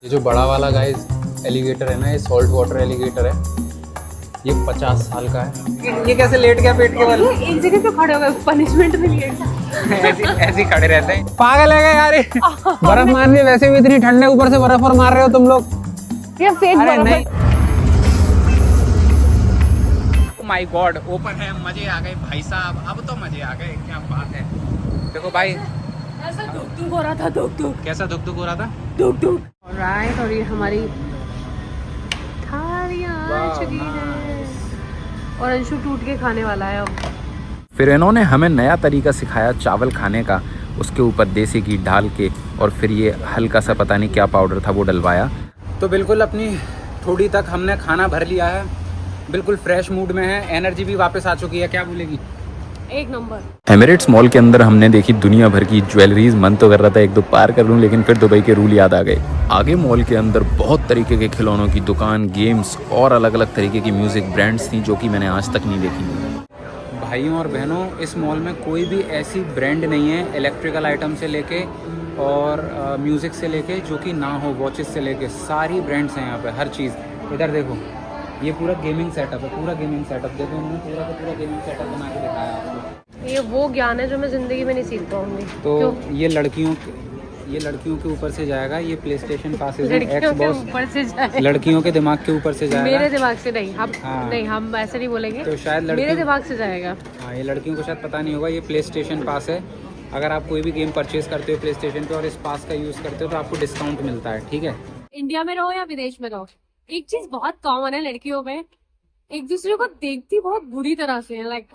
ये जो बड़ा वाला गाइस एलिगेटर है ना, ये सॉल्ट वाटर एलिगेटर है। ये 50 साल का है। ये कैसे लेट गया पेट के बल? एक जगह पे खड़े हो गए, पनिशमेंट मिली है। ऐसे ही खड़े रहते हैं। पागल है क्या यार? बर्फ मार रही है, वैसे भी इतनी ठंड है, ऊपर से बर्फ और मार रहे हो तुम लोग। ये फेक अरे बर्फ नहीं। है। माय गॉड, ओपन है, मजे आ गए भाई साहब। अब तो मजे आ गए, क्या बात है। देखो भाई, ऐसा धुक-धुक हो रहा था, धुक-धुक कैसा धुक धुक हो रहा था। धुक-धुक। ऑलराइट, और ये हमारी थालियां आ वाह, चुकी है और अंशु टूट के खाने वाला है अब। फिर इन्होंने हमें नया तरीका सिखाया चावल खाने का। उसके ऊपर देसी घी डाल के और फिर ये हल्का सा पता नहीं क्या पाउडर था वो डलवाया। तो बिल्कुल अपनी थोड़ी तक हमने खाना भर लिया है, बिल्कुल फ्रेश मूड में है, एनर्जी भी वापस आ चुकी है। क्या बोलेगी? एक नंबर। एमिरेट्स मॉल के अंदर हमने देखी दुनिया भर की ज्वेलरीज। मन तो कर रहा था एक दो पार कर लूं, लेकिन फिर दुबई के रूल याद आ गए। आगे मॉल के अंदर बहुत तरीके के खिलौनों की दुकान, गेम्स और अलग अलग तरीके की म्यूजिक ब्रांड्स थी जो कि मैंने आज तक नहीं देखी। भाइयों और बहनों, इस मॉल में कोई भी ऐसी ब्रांड नहीं है, इलेक्ट्रिकल आइटम से लेके और म्यूज़िक से लेके, जो कि ना हो। वॉचेस से लेके सारी ब्रांड्स हैं यहाँ पे, हर चीज़। इधर देखो, ये पूरा गेमिंग सेटअप है, पूरा गेमिंग सेटअप। देखो, उन्होंने पूरा का पूरा गेमिंग सेटअप बना के दिखाया है आपको। ये वो ज्ञान है जो मैं जिंदगी में नहीं सीख पाऊंगी। तो क्यों? ये लड़कियों के ऊपर से जाएगा। ये प्ले स्टेशन पासेज, लड़कियों के एक्सबॉक्स ऊपर से जाए, लड़कियों के दिमाग के ऊपर से जाएगा। मेरे दिमाग से नहीं। हम हाँ। नहीं, हम ऐसे नहीं बोलेंगे। तो शायद मेरे लड़कियों, दिमाग से जाएगा। हाँ, ये लड़कियों को शायद पता नहीं होगा। ये प्ले स्टेशन पास है। अगर आप कोई भी गेम परचेज करते हो प्ले स्टेशन पे और इस पास का यूज़ करते हो तो आपको डिस्काउंट मिलता है, ठीक है। इंडिया में रहो या विदेश में रहो, एक चीज बहुत कॉमन है लड़कियों में, एक दूसरे को देखती बहुत बुरी तरह से है। लाइक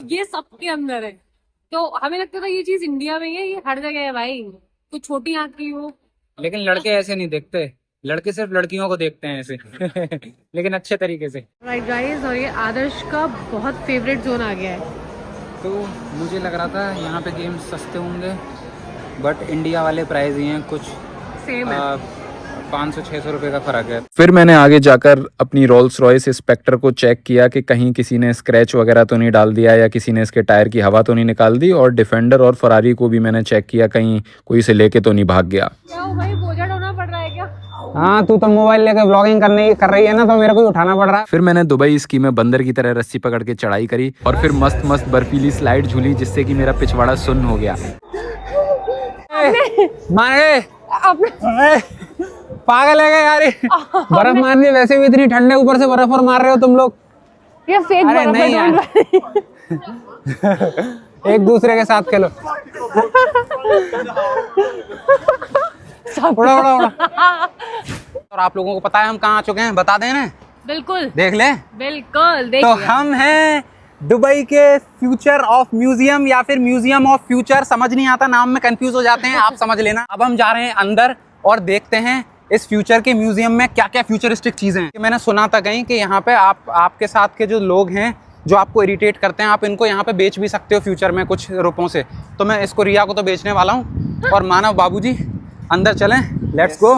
ये सबके अंदर है। तो हमें लगता था ये चीज इंडिया में ही है, ये हर जगह है भाई। कुछ छोटी आंख की हो। लेकिन लड़के ऐसे नहीं देखते, लड़के सिर्फ लड़कियों को देखते हैं ऐसे लेकिन अच्छे तरीके से। राइट गाइस, और ये आदर्श का बहुत फेवरेट जोन आ गया है। तो मुझे लग रहा था यहाँ पे गेम्स सस्ते होंगे, बट इंडिया वाले प्राइस ही हैं। कुछ सेम है। 500-600 रुपये का फ़र्क है। फिर मैंने आगे जाकर अपनी रोल्स रॉयस स्पेक्टर को चेक किया कि कहीं किसी ने स्क्रैच वगैरह तो नहीं डाल दिया या किसी ने इसके टायर की हवा तो नहीं निकाल दी। और डिफेंडर और फरारी को भी मैंने चेक किया, कहीं कोई इसे लेके तो नहीं भाग गया। क्या हो भाई, बोझा ढोना पड़ रहा है क्या? हाँ, तू तो मोबाइल लेकर ब्लॉगिंग कर रही है ना, तो मेरे को ही उठाना पड़ रहा है। फिर मैंने दुबई स्की में बंदर की तरह रस्सी पकड़ के चढ़ाई करी और फिर मस्त मस्त बर्फीली स्लाइड झूली, जिससे कि मेरा पिछवाड़ा सुन्न हो गया। पागल है क्या यार? बर्फ मार रही है, वैसे भी इतनी ठंड है, ऊपर से बर्फ और मार रहे हो तुम लोग। ये फेक अरे बर्फ नहीं यार। है। एक दूसरे के साथ खेलो। उड़ा उड़ा उड़ा। और आप लोगों को पता है हम कहाँ आ चुके हैं? बता दें ना, बिल्कुल देख ले। बिल्कुल, देख तो लिया। हम हैं दुबई के फ्यूचर ऑफ म्यूजियम या फिर म्यूजियम ऑफ फ्यूचर, समझ नहीं आता, नाम में कंफ्यूज हो जाते हैं, आप समझ लेना। अब हम जा रहे हैं अंदर और देखते हैं इस फ्यूचर के म्यूजियम में क्या क्या फ्यूचरिस्टिक चीज़ें हैं। मैंने सुना था कहीं कि यहाँ पे आपके साथ के जो लोग हैं जो आपको इरिटेट करते हैं, आप इनको यहाँ पे बेच भी सकते हो फ्यूचर में कुछ रुपयों से। तो मैं इसको रिया को तो बेचने वाला हूँ। और मानव बाबूजी अंदर चलें, लेट्स गो।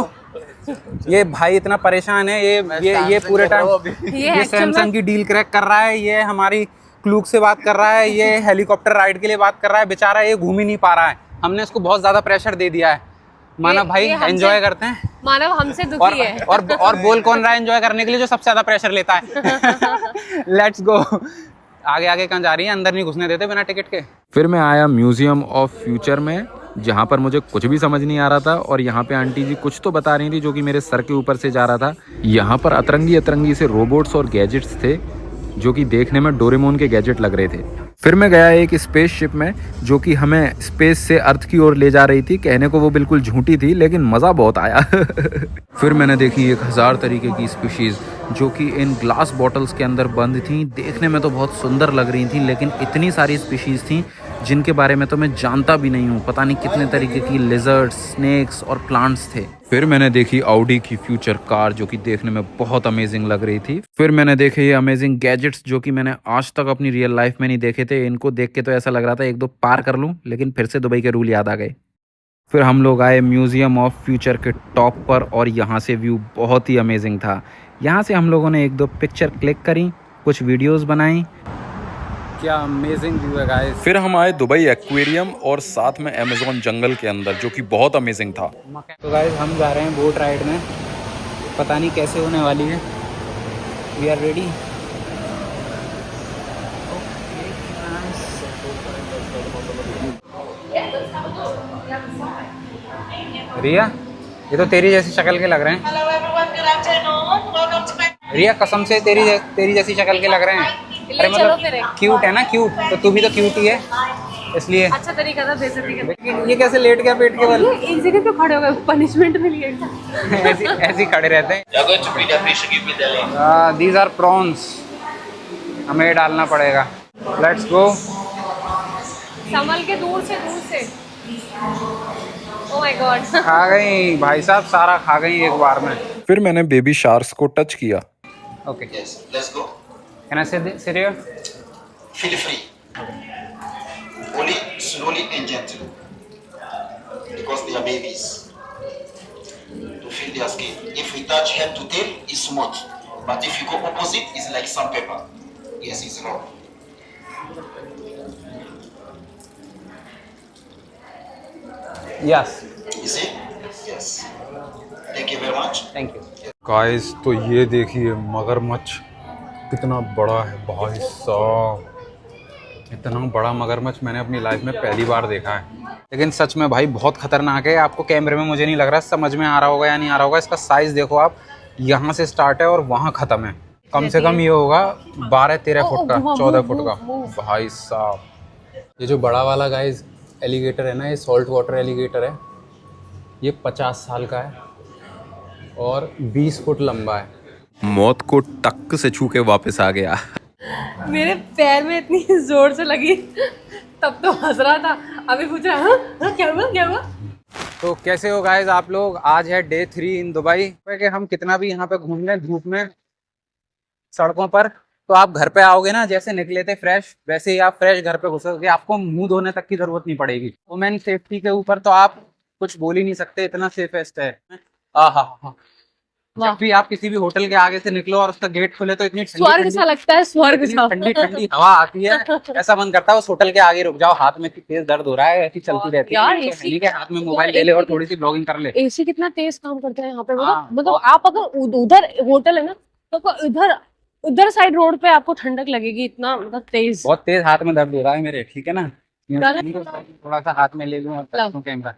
ये भाई इतना परेशान है, ये पूरे टाइम ये सैमसंग की डील क्रैक कर रहा है, ये हमारी क्लूक से बात कर रहा है, ये हेलीकॉप्टर राइड के लिए बात कर रहा है। बेचारा ये घूम ही नहीं पा रहा है, हमने इसको बहुत ज़्यादा प्रेशर दे दिया है। मानव भाई एंजॉय करते हैं। मानव हमसे दुखी है। और बोल कौन रहा है एंजॉय करने के लिए? जो सबसे ज्यादा प्रेशर लेता है। Let's go. आगे आगे कहाँ जा रही है? अंदर नहीं घुसने देते बिना टिकट के। फिर मैं आया म्यूजियम ऑफ फ्यूचर में, जहाँ पर मुझे कुछ भी समझ नहीं आ रहा था। और यहाँ पे आंटी जी कुछ तो बता रही थी जो कि मेरे सर के ऊपर से जा रहा था। यहाँ पर अतरंगी अतरंगी से रोबोट्स और गैजेट्स थे जो कि देखने में डोरेमोन के गैजेट लग रहे थे। फिर मैं गया एक स्पेसशिप में जो कि हमें स्पेस से अर्थ की ओर ले जा रही थी। कहने को वो बिल्कुल झूठी थी, लेकिन मज़ा बहुत आया। फिर मैंने देखी 1000 तरीके की स्पीशीज़ जो कि इन ग्लास बॉटल्स के अंदर बंद थी। देखने में तो बहुत सुंदर लग रही थी, लेकिन इतनी सारी स्पीशीज़ थी जिनके बारे में तो मैं जानता भी नहीं हूँ। पता नहीं कितने तरीके की लिजर्ड्स, स्नेक्स और प्लांट्स थे। फिर मैंने देखी ऑडी की फ्यूचर कार जो कि देखने में बहुत अमेजिंग लग रही थी। फिर मैंने देखे ये अमेजिंग गैजेट्स जो कि मैंने आज तक अपनी रियल लाइफ में नहीं देखे थे। इनको देख के तो ऐसा लग रहा था एक दो पार कर लूँ, लेकिन फिर से दुबई के रूल याद आ गए। फिर हम लोग आए म्यूजियम ऑफ फ्यूचर के टॉप पर और यहाँ से व्यू बहुत ही अमेजिंग था। यहाँ से हम लोगों ने एक दो पिक्चर क्लिक करी, कुछ वीडियोस बनाई। क्या अमेजिंग व्यू है गाइस। फिर हम आए दुबई एक्वेरियम और साथ में अमेजोन जंगल के अंदर, जो कि बहुत अमेजिंग था। तो गाइस हम जा रहे हैं बोट राइड में, पता नहीं कैसे होने वाली है। We are ready. रिया, ये तो तेरी जैसी शक्ल के लग रहे हैं। Hello everyone, good afternoon. Welcome to my रिया कसम से तेरी जैसी शक्ल के लग रहे हैं। अरे चलो फिर एक। मतलब क्यूट है ना, क्यूट तो तू भी तो क्यूट ही है, इसलिए। अच्छा तरीका था बेइज्जती करने लेकिन ये कैसे लेट गया पेट के बल? का। एक जगह पे खड़े हो गए, पनिशमेंट मिली है। ऐसे ऐसे खड़े रहते हैं। You're going to bring a fish, give me the link. These are prawns, हमें ये डालना पड़ेगा। Let's go. संभल के दूर से ओह माय गॉड। खा गई भाई साहब, सारा खा गई एक बार में। फिर मैंने बेबी शार्क्स को टच किया। Okay, Yes, let's go. Can I से रिया? Feel free. Only slowly and gently. Because they are babies. To feel their skin. If we touch head to tail, it's smooth. But if you go opposite, it's like sandpaper. Yes, it's raw. Yes, You see? Yes. Thank you very much. Thank you. Guys तो ये देखिए मगरमच्छ कितना बड़ा है भाई साहब। इतना बड़ा मगरमच्छ मैंने अपनी लाइफ में पहली बार देखा है, लेकिन सच में भाई बहुत खतरनाक है। आपको कैमरे में मुझे नहीं लग रहा समझ में आ रहा होगा या नहीं आ रहा होगा। इसका साइज देखो आप, यहाँ से स्टार्ट है और वहाँ ख़त्म है। कम से कम ये होगा 12-13 फुट का, 14 फुट का भाई साहब। ये जो बड़ा वाला गाइस एलिगेटर है ना, ये सॉल्ट वाटर एलिगेटर है। ये 50 साल का है और 20 फुट लंबा है। मौत को टक से छू के वापस आ गया। मेरे पैर में इतनी जोर से लगी, तब तो हंस रहा था। अभी पूछा हाँ क्या हुआ? तो कैसे हो गाइस आप लोग? आज है डे 3 इन दुबई। कि हम कितना भी यहाँ पे घूम लें धूप में सड़कों पर, तो आप घर पे आओगे ना, जैसे निकले थे फ्रेश वैसे ही आप फ्रेश घर पे घुसोगे। आपको मुंह धोने तक की जरूरत नहीं पड़ेगी। वुमेन सेफ्टी के ऊपर तो आप कुछ बोल ही नहीं सकते, इतना सेफेस्ट है। जब भी आप किसी भी होटल के आगे से निकलो और उसका गेट खुले तो इतनी स्वर्ग सा लगता है, स्वर्ग सा। ठंडी ठंडी हवा आती है, ऐसा मन करता है उस होटल के आगे रुक जाओ। हाथ में तेज दर्द हो रहा है, ऐसी चलती रहती है। यार, तो AC हनी के हाथ में मोबाइल ले ले और थोड़ी सी ब्लॉगिंग कर ले। एसी कितना तेज काम करता है यहाँ पे। हाँ, मतलब आप अगर उधर होटल है ना, तो उधर साइड रोड पे आपको ठंडक लगेगी, इतना मतलब तेज। बहुत तेज हाथ में दर्द हो रहा है मेरे, ठीक है ना? थोड़ा सा हाथ में ले लूं और लो। कैमरा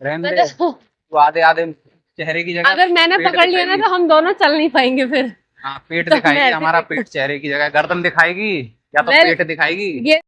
रहने दे। तो आधे चेहरे की जगह अगर मैंने पेट पकड़ लिया ना दिखाएगी। तो हम दोनों चल नहीं पाएंगे फिर। हाँ, पेट तो दिखाएगी मैं- हमारा। पेट चेहरे की जगह गर्दन दिखाएगी या तो मैं- पेट दिखाएगी। ये